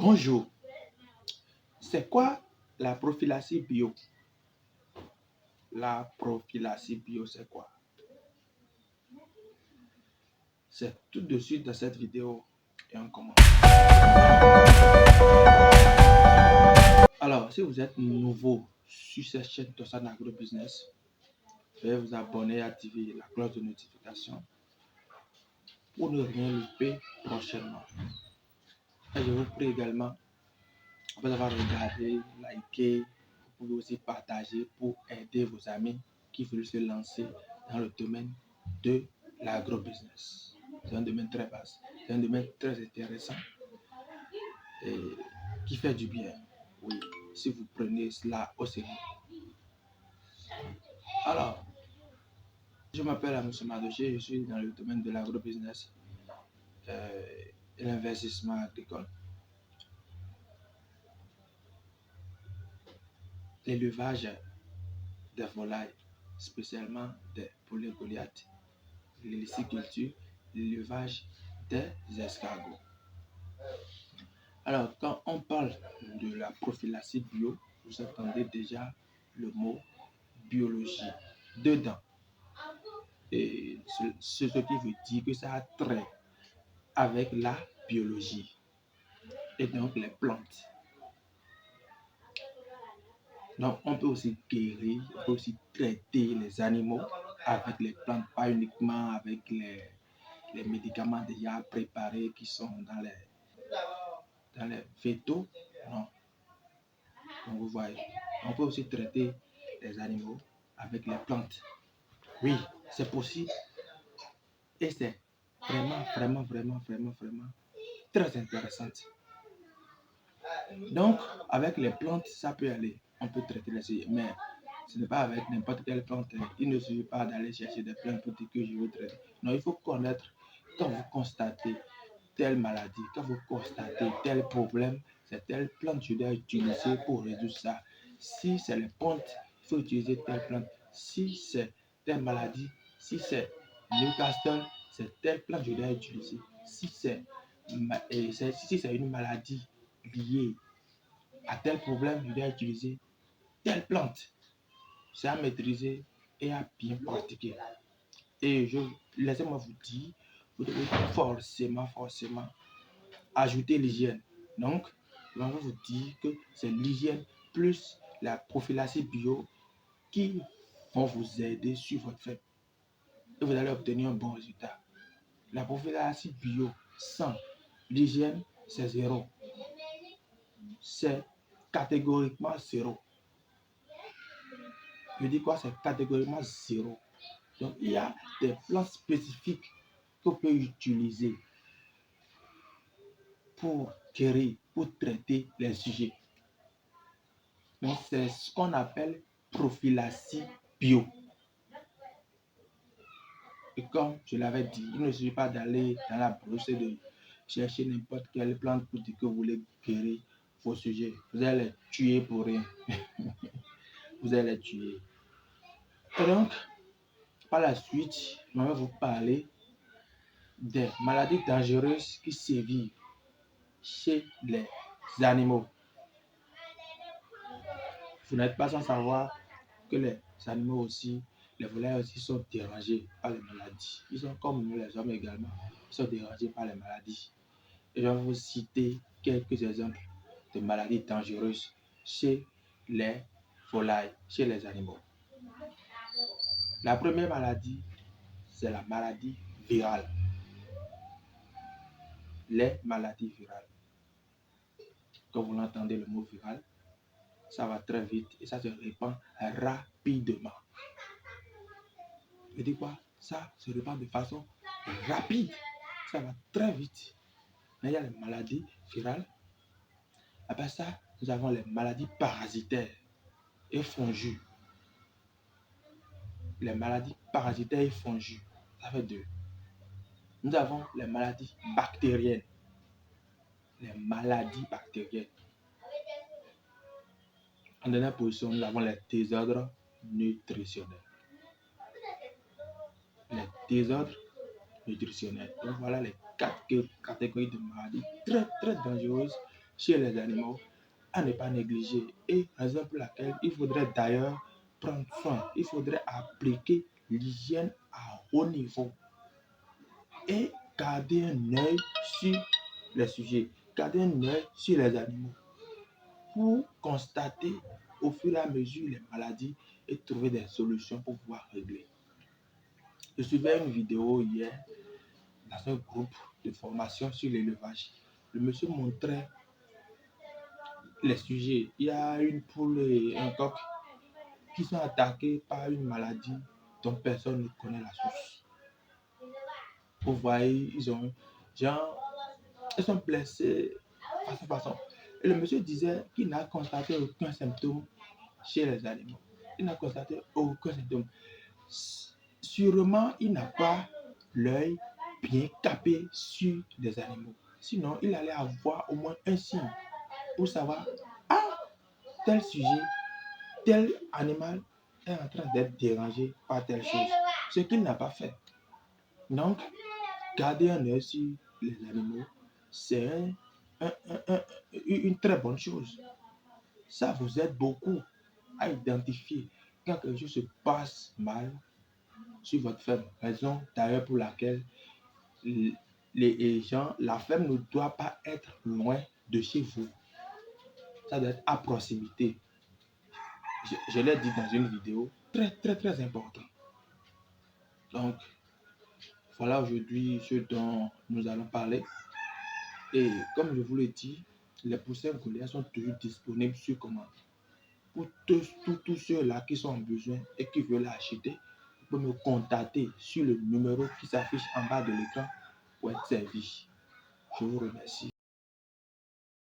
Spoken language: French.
Bonjour, c'est quoi la prophylaxie bio? La prophylaxie bio, c'est quoi? C'est tout de suite dans cette vidéo et on commence. Alors, si vous êtes nouveau sur cette chaîne Tossan Agro Business, veuillez vous abonner et activer la cloche de notification pour ne rien louper prochainement. Et je vous prie également, après avoir regardé, liké, vous pouvez aussi partager pour aider vos amis qui veulent se lancer dans le domaine de l'agro-business. C'est un domaine très vaste, c'est un domaine très intéressant et qui fait du bien. Oui, si vous prenez cela au sérieux. Alors, je m'appelle Amoussou Madoché, je suis dans le domaine de l'agro-business et l'investissement agricole. L'élevage des volailles, spécialement des poulets Goliath, l'héliciculture, l'élevage des escargots. Alors, quand on parle de la prophylaxie bio, vous entendez déjà le mot biologie dedans. Et ce qui veut dire que ça a trait avec la biologie et donc les plantes. Donc, on peut aussi guérir, on peut aussi traiter les animaux avec les plantes, pas uniquement avec les médicaments déjà préparés qui sont dans les végétaux. Non. Donc, vous voyez, on peut aussi traiter les animaux avec les plantes. Oui, c'est possible. Et c'est vraiment très intéressante. Donc, avec les plantes, ça peut aller. On peut traiter les sujets, mais ce n'est pas avec n'importe quelle plante. Il ne suffit pas d'aller chercher des plantes pour dire que je veux traiter. Non, il faut connaître quand vous constatez telle maladie, quand vous constatez tel problème, c'est telle plante que je dois utiliser pour résoudre ça. Si c'est les plantes, il faut utiliser telle plante. Si c'est telle maladie, si c'est Newcastle, c'est telle plante que je dois utiliser. Si c'est une maladie liée à tel problème, je dois utiliser telle plante. C'est à maîtriser et à bien pratiquer. Et laissez-moi vous dire, vous devez forcément ajouter l'hygiène. Donc, je vais vous dire que c'est l'hygiène plus la prophylaxie bio qui vont vous aider sur votre fait. Et vous allez obtenir un bon résultat. La prophylaxie bio sans l'hygiène, c'est zéro. C'est catégoriquement zéro. Je dis quoi? C'est catégoriquement zéro. Donc, il y a des plantes spécifiques qu'on peut utiliser pour guérir, pour traiter les sujets. Donc, c'est ce qu'on appelle prophylaxie bio. Et comme je l'avais dit, il ne suffit pas d'aller dans la brousse et de chercher n'importe quelle plante pour dire que vous voulez guérir vos sujets. Vous allez les tuer pour rien. Vous allez les tuer. Et donc, par la suite, je vais vous parler des maladies dangereuses qui sévissent chez les animaux. Vous n'êtes pas sans savoir que les animaux aussi, les volailles aussi sont dérangés par les maladies. Ils sont comme nous les hommes également, ils sont dérangés par les maladies. Et je vais vous citer quelques exemples de maladies dangereuses chez les volailles, chez les animaux. La première maladie, c'est la maladie virale. Les maladies virales. Quand vous l'entendez le mot viral, ça va très vite et ça se répand rapidement. Je dis quoi? Ça se répand de façon rapide. Ça va très vite. Mais il y a les maladies virales. Après ça, nous avons les maladies parasitaires et fongiques. Les maladies parasitaires et fongiques, ça fait deux. Nous avons les maladies bactériennes. Les maladies bactériennes. En dernière position, nous avons les désordres nutritionnels. Les désordres nutritionnels. Donc voilà les quatre catégories de maladies très dangereuses chez les animaux à ne pas négliger et raison pour laquelle il faudrait d'ailleurs prendre soin, il faudrait appliquer l'hygiène à haut niveau et garder un œil sur les sujets, garder un œil sur les animaux pour constater au fur et à mesure les maladies et trouver des solutions pour pouvoir régler. Je suivais une vidéo hier dans un groupe de formation sur l'élevage. Le monsieur montrait les sujets. Il y a une poule et un coq qui sont attaqués par une maladie dont personne ne connaît la source. Vous voyez, ils sont blessés façon. Et le monsieur disait qu'il n'a constaté aucun symptôme chez les animaux. Il n'a constaté aucun symptôme. Sûrement, il n'a pas l'œil bien capé sur les animaux. Sinon, il allait avoir au moins un signe pour savoir, ah, tel sujet, tel animal est en train d'être dérangé par telle chose. Ce qu'il n'a pas fait. Donc, garder un œil sur les animaux, c'est une très bonne chose. Ça vous aide beaucoup à identifier quand quelque chose se passe mal sur votre ferme. Raison d'ailleurs pour laquelle les gens, la ferme ne doit pas être loin de chez vous. Ça doit être à proximité. Je l'ai dit dans une vidéo, très important. Donc, voilà aujourd'hui ce dont nous allons parler. Et comme je vous l'ai dit, les poussins Goliath sont toujours disponibles sur commande. Pour tous ceux-là qui sont en besoin et qui veulent acheter, vous pouvez me contacter sur le numéro qui s'affiche en bas de l'écran pour être servi. Je vous remercie.